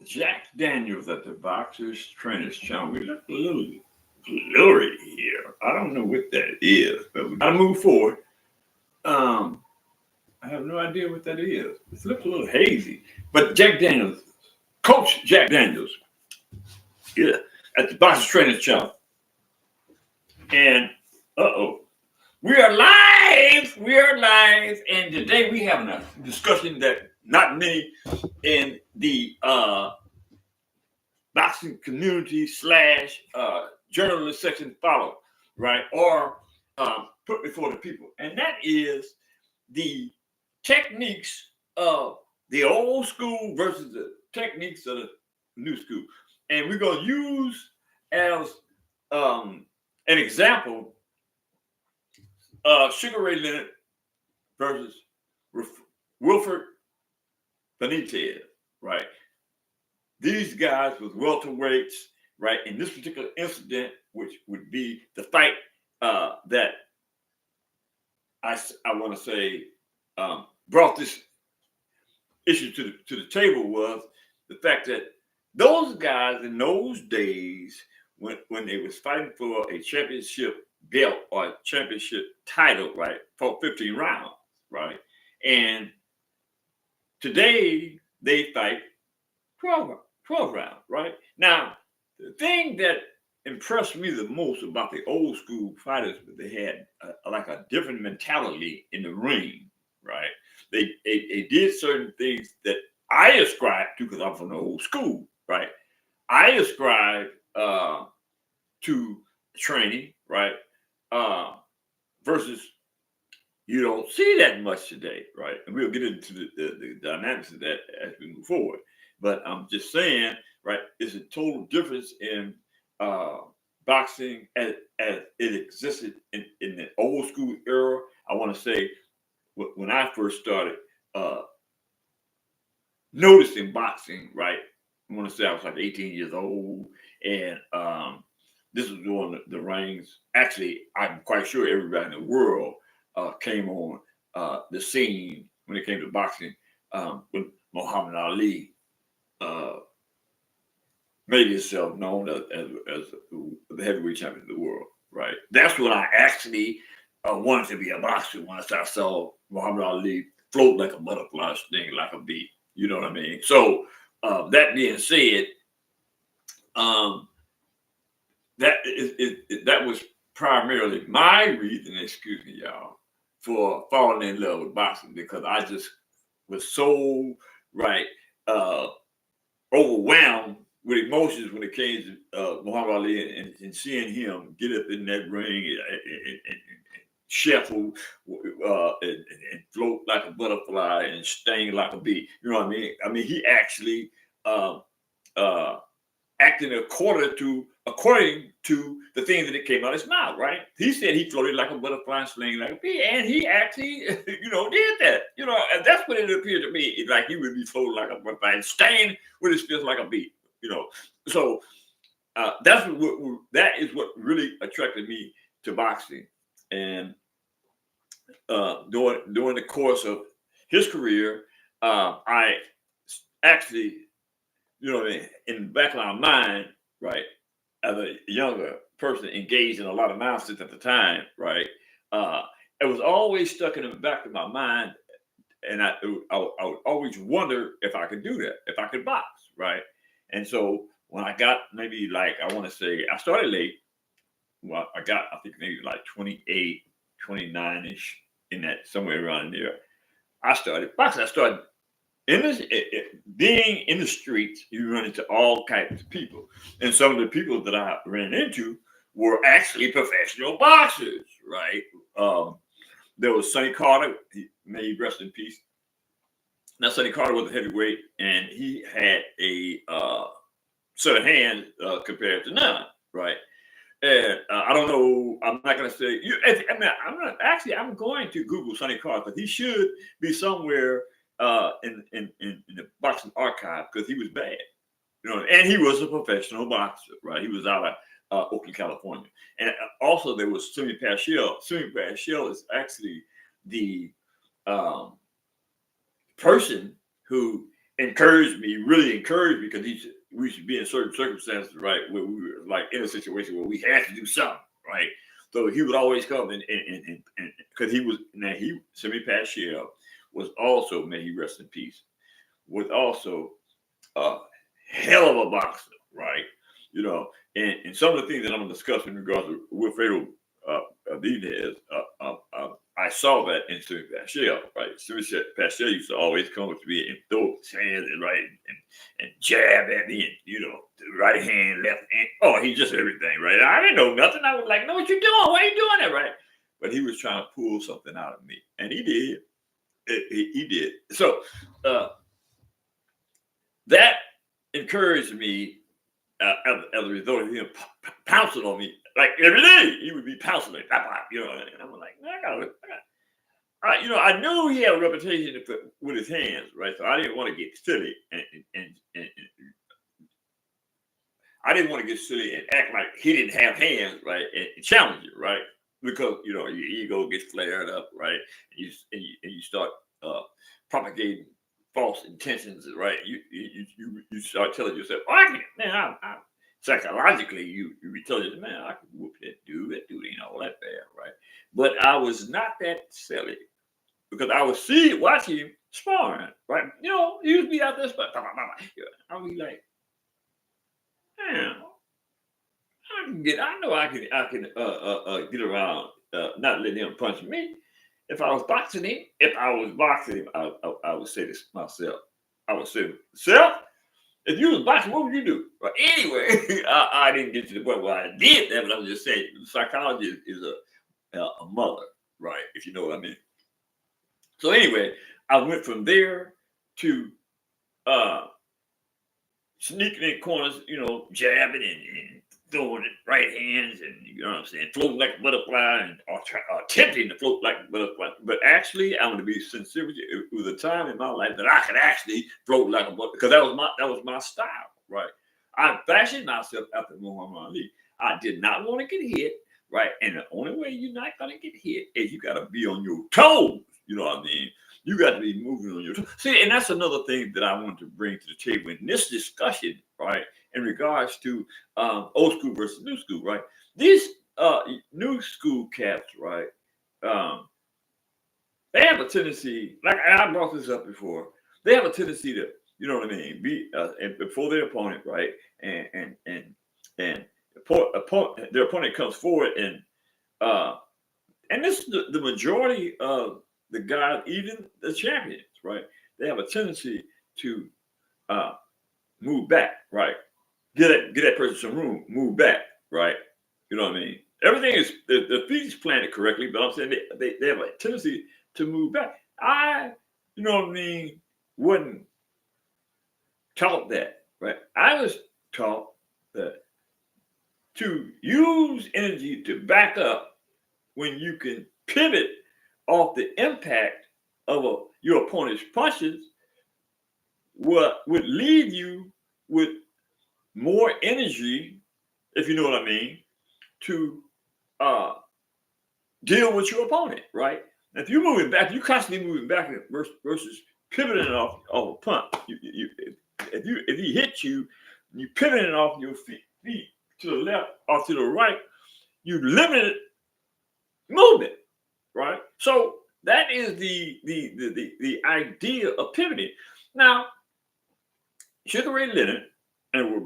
Jack Daniels at the Boxers Trainers Channel. We look a little blurry here. I don't know what that is, but we gotta move forward. Um, I have no idea what that is. It looks a little hazy. But Jack Daniels, Coach Jack Daniels, yeah, at the Boxers Trainers Channel. And we are live. We are live, and today we having a discussion that not many in the boxing community slash journalist section follow, right? Or put before the people. And that is the techniques of the old school versus the techniques of the new school. And we're going to use as an example Sugar Ray Leonard versus WILFRED BENITEZ, right? These guys was welterweights, right? In this particular incident, which would be the fight that I want to say brought this issue to the table, was the fact that those guys in those days, when they was fighting for a championship belt or a championship title, right, for 15 rounds, right? And today they fight 12 rounds, right? Now, the thing that impressed me the most about the old school fighters, they had like a different mentality in the ring, right? They did certain things that I ascribe to, because I'm from the old school, right? I ascribe to training, right? Versus you don't see that much today, right? And we'll get into the dynamics of that as we move forward. But I'm just saying, right, it's a total difference in boxing as it existed in the old school era. I want to say when I first started noticing boxing, right? I want to say I was like 18 years old, and this was during the reigns. Actually, I'm quite sure everybody in the world came on the scene when it came to boxing when Muhammad Ali made himself known as the heavyweight champion of the world, right? That's when I actually wanted to be a boxer, once I saw Muhammad Ali float like a butterfly, sting like a bee. You know what I mean? So that being said, that was primarily my reason, excuse me, y'all, for falling in love with boxing, because I just was so right overwhelmed with emotions when it came to Muhammad Ali, and seeing him get up in that ring and shuffle and float like a butterfly and sting like a bee. You know what I mean? I mean, he actually acting according to the things that came out of his mouth, right? He said he floated like a butterfly and sling like a bee, and he actually, did that. And that's what it appeared to me. It's like he would be floating like a butterfly and staying with his fist like a bee. So that is what really attracted me to boxing. And during the course of his career, I actually, in the back of my mind, right, as a younger person engaged in a lot of nonsense at the time, right, it was always stuck in the back of my mind, and I would always wonder if I could do that, if I could box, right. And so when I got maybe, like, I want to say I started late. Well, I think maybe like 28, 29-ish, in that, somewhere around there. I started boxing. I started being in the streets. You run into all types of people, and some of the people that I ran into were actually professional boxers, right? There was Sonny Carter. May he rest in peace. Now, Sonny Carter was a heavyweight, and he had a set of hands compared to none, right? And I don't know. I'm not going to say. I'm going to Google Sonny Carter, because he should be somewhere in the boxing archive, because he was bad, and he was a professional boxer, right? He was out of Oakland, California, and also there was Simi Paschal. Simi Paschal is actually the person who really encouraged me, because we should be in certain circumstances, right, where we were like in a situation where we had to do something, right. So he would always come and because he semi-Pascal was also, may he rest in peace, was also a hell of a boxer, right? You know, and some of the things that I'm gonna discuss in regards to WILFRED BENITEZ, I saw that in Simi Pascal, right? Simi Pascal used to always come up to me and throw his hands and right and jab at me, and the right hand, left hand. Oh, he just everything, right? I didn't know nothing. I was like, "No, what you doing? Why are you doing that?" Right? But he was trying to pull something out of me, and he did. He did. So that encouraged me as a result of him pouncing on me like every day. He would be pouncing like, and I'm like, "Man, I knew he had a reputation with his hands, right? So I didn't want to get silly and I didn't want to get silly and act like he didn't have hands, right? And challenge it, right? Because your ego gets flared up, right? And you start propagating false intentions, right? You start telling yourself, "Oh, I can't, man." Psychologically, you be telling yourself, "Man, I can whoop that dude. That dude ain't all that bad, right?" But I was not that silly, because I was watching him sparring, right? He would be out there sparring. I would be like, "Man, I know I can get around not letting him punch me." If I was boxing him, I would say this myself. I would say, "Self, if you was boxing, what would you do?" But anyway, I didn't get to the point where I did that, but I'm just saying, psychology is a mother, right? If you know what I mean. So anyway, I went from there to uh, sneaking in corners, jabbing and throwing it right hands, and you know what I'm saying, floating like a butterfly, or attempting to float like a butterfly. But actually, I'm going to be sincere with you. It was a time in my life that I could actually float like a butterfly, because that was my style, right? I fashioned myself after Muhammad Ali. I did not want to get hit, right? And the only way you're not going to get hit is you got to be on your toes. You know what I mean? You got to be moving on your toes. See, and that's another thing that I want to bring to the table in this discussion, right? In regards to old school versus new school, right? These new school cats, right? Um, they have a tendency, like I brought this up before, they have a tendency to, you know what I mean, be and before their opponent, right? And their opponent comes forward, uh, and this is the majority of the guys, even the champions, right? They have a tendency to uh, move back, right? Get that person some room, move back, right? You know what I mean? Everything is the feet is planted correctly, but I'm saying they have a tendency to move back. You know what I mean, wasn't taught that, right? I was taught that to use energy to back up when you can pivot off the impact of your opponent's punches, what would leave you with more energy, if you know what I mean, to uh, deal with your opponent, right? If you're moving back, you're constantly moving back versus pivoting off a punt. If he hits you, you pivoting off your feet to the left or to the right, you limited movement, right? So that is the idea of pivoting. Now, Sugar Ray Leonard and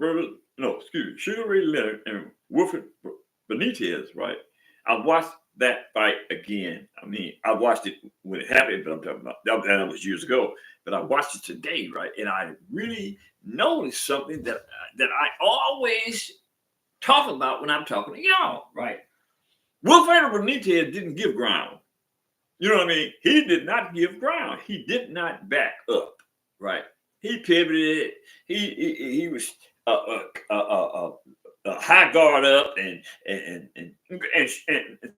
Sugar Ray Leonard and WILFRED BENITEZ, right? I watched that fight again. I mean, I watched it when it happened, but I'm talking about that was years ago. But I watched it today, right? And I really noticed something that I always talk about when I'm talking to y'all, right? WILFRED BENITEZ didn't give ground. You know what I mean? He did not give ground. He did not back up, right? He pivoted. He was high guard up and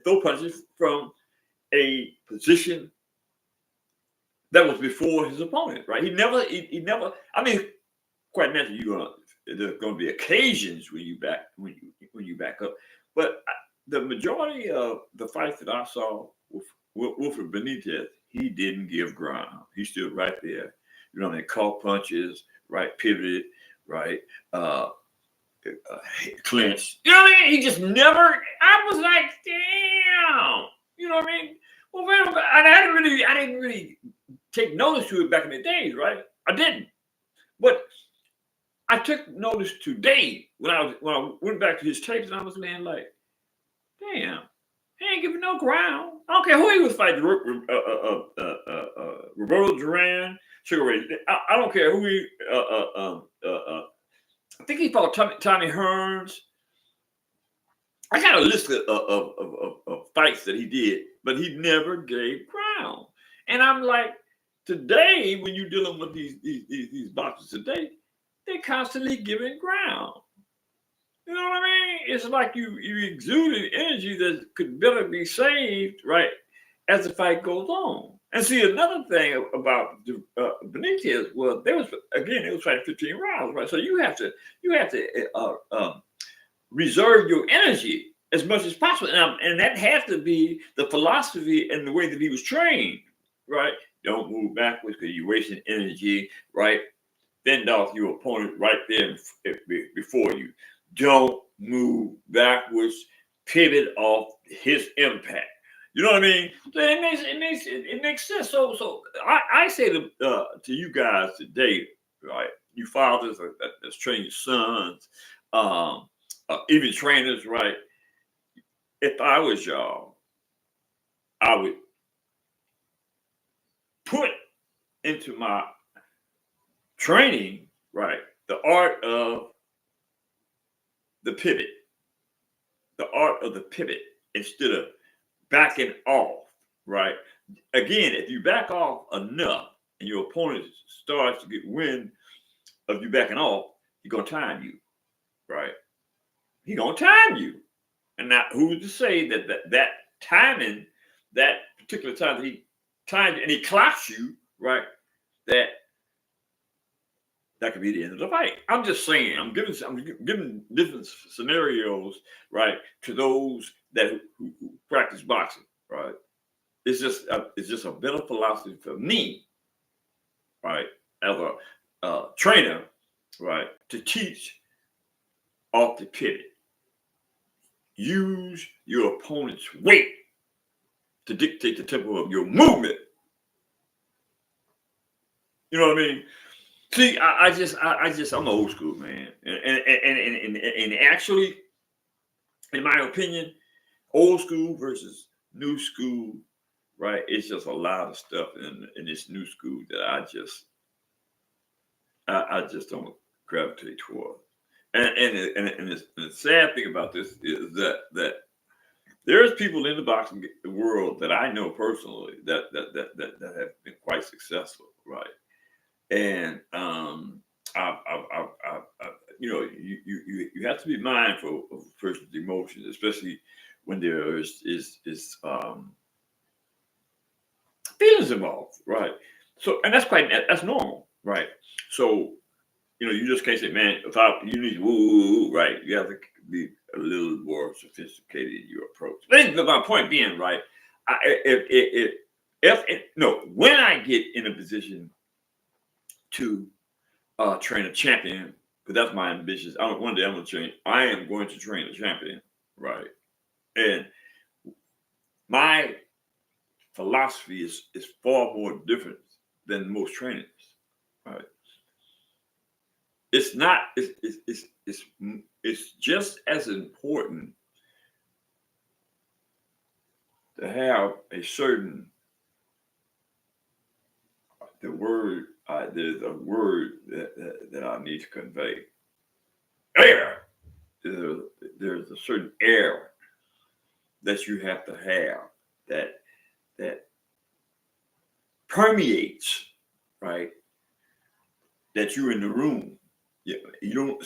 throw punches from a position that was before his opponent, right? He never. I mean, quite naturally, there's going to be occasions when you back up, but the majority of the fights that I saw with WILFRED BENITEZ, he didn't give ground. He stood right there. You know what I mean? Caught punches, right? Pivoted, right? Clinched. You know what I mean? He just never. I was like, damn. You know what I mean? Well, wait a minute. I didn't really take notice to it back in the days, right? I didn't. But I took notice today when I went back to his tapes, and I was laying like, damn, he ain't giving no ground. I don't care who he was fighting. Roberto Duran, Sugar Ray. I don't care who he. I think he fought Tommy Hearns. I got a list of fights that he did, but he never gave ground. And I'm like, today, when you're dealing with these boxers today, they're constantly giving ground. You know what I mean? It's like you exuded energy that could better be saved, right, as the fight goes on. And see, another thing about Benitez was it was fighting 15 rounds, right? So you have to reserve your energy as much as possible, and that has to be the philosophy and the way that he was trained, right? Don't move backwards because you're wasting energy, right? Fend off your opponent right there before you. Don't move backwards. Pivot off his impact. You know what I mean? So it makes sense. So I say to you guys today, right? You fathers that's training your sons, even trainers, right? If I was y'all, I would put into my training, right, the art of the pivot, instead of backing off, right? Again, if you back off enough and your opponent starts to get wind of you backing off, he's gonna time you, right? He's gonna time you. And now who's to say that timing, that particular time that he timed you and he clocks you, right? That could be the end of the fight. I'm just saying. I'm giving different scenarios, right, to those who practice boxing, right. It's just a better philosophy for me, right, as a trainer, right, to teach off the pivot. Use your opponent's weight to dictate the tempo of your movement. You know what I mean? See, I'm old school, man, and actually, in my opinion, old school versus new school, right? It's just a lot of stuff in this new school that I just don't gravitate toward. And the sad thing about this is that there's people in the boxing world that I know personally that have been quite successful, right? And you have to be mindful of a person's emotions, especially when there is feelings involved, right? So, and that's normal, right? So, you just can't say, man, you need woo, right? You have to be a little more sophisticated in your approach. But my point being, right? When I get in a position to train a champion, because that's my ambitions. One day I am going to train a champion, right? And my philosophy is far more different than most trainers, right? It's not. It's just as important to have a certain there's a word that I need to convey. Air. There's a certain air that you have to have that permeates, right? That you're in the room. You don't.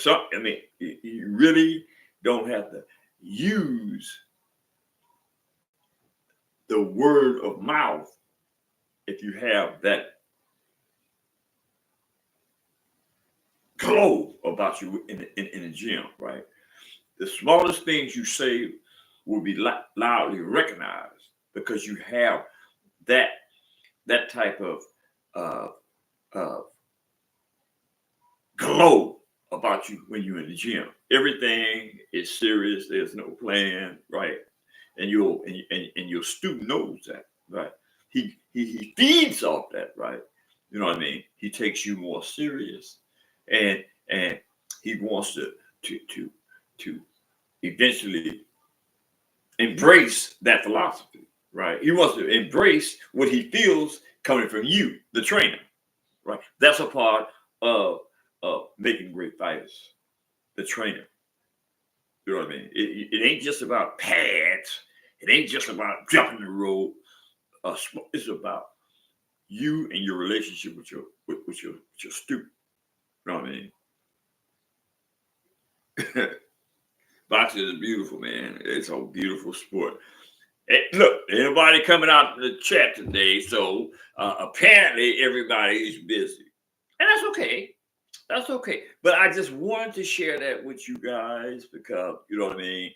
You really don't have to use the word of mouth if you have that glow about you in the gym, right? The smallest things you say will be loudly recognized because you have that type of flow about you when you're in the gym. Everything is serious. There's no plan, right? And your student knows that, right? He feeds off that, right? You know what I mean? He takes you more serious, and he wants to eventually embrace that philosophy, right? He wants to embrace what he feels coming from you, the trainer, right? That's a part of making great fighters, the trainer. You know what I mean? It ain't just about pads. It ain't just about jumping the rope. It's about you and your relationship with your student. You know what I mean? Boxing is beautiful, man. It's a beautiful sport. Hey, look, anybody coming out in the chat today? So apparently everybody is busy, and that's okay. That's okay. But I just wanted to share that with you guys because you know what I mean.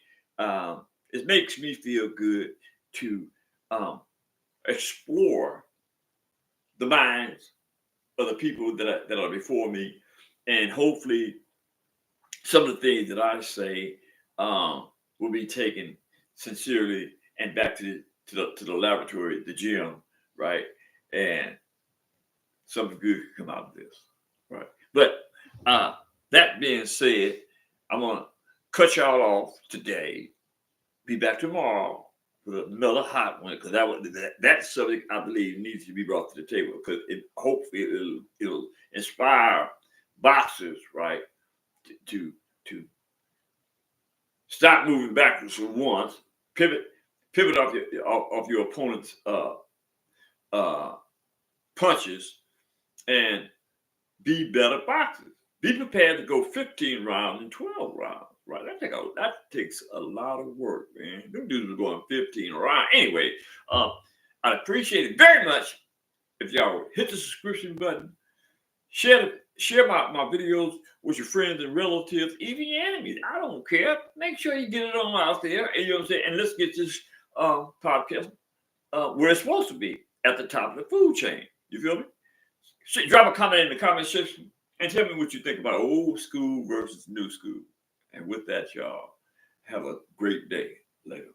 It makes me feel good to explore the minds of the people that are before me, and hopefully some of the things that I say will be taken sincerely and back to the laboratory, the gym, right? And something good could come out of this, right? But that being said, I'm gonna cut y'all off today. Be back tomorrow with another hot one because that subject I believe needs to be brought to the table because hopefully it'll inspire boxers, right, to stop moving backwards for once, pivot off your opponent's punches, and be better boxers. Be prepared to go 15 rounds and 12 rounds. Right, that takes a lot of work, man. Them dudes are going 15 rounds. Anyway, I'd appreciate it very much if y'all would hit the subscription button, share my videos with your friends and relatives, even your enemies. I don't care. Make sure you get it on out there. And you know what I'm saying? And let's get this podcast where it's supposed to be, at the top of the food chain. You feel me? Drop a comment in the comment section and tell me what you think about old school versus new school. And with that, y'all, have a great day. Later.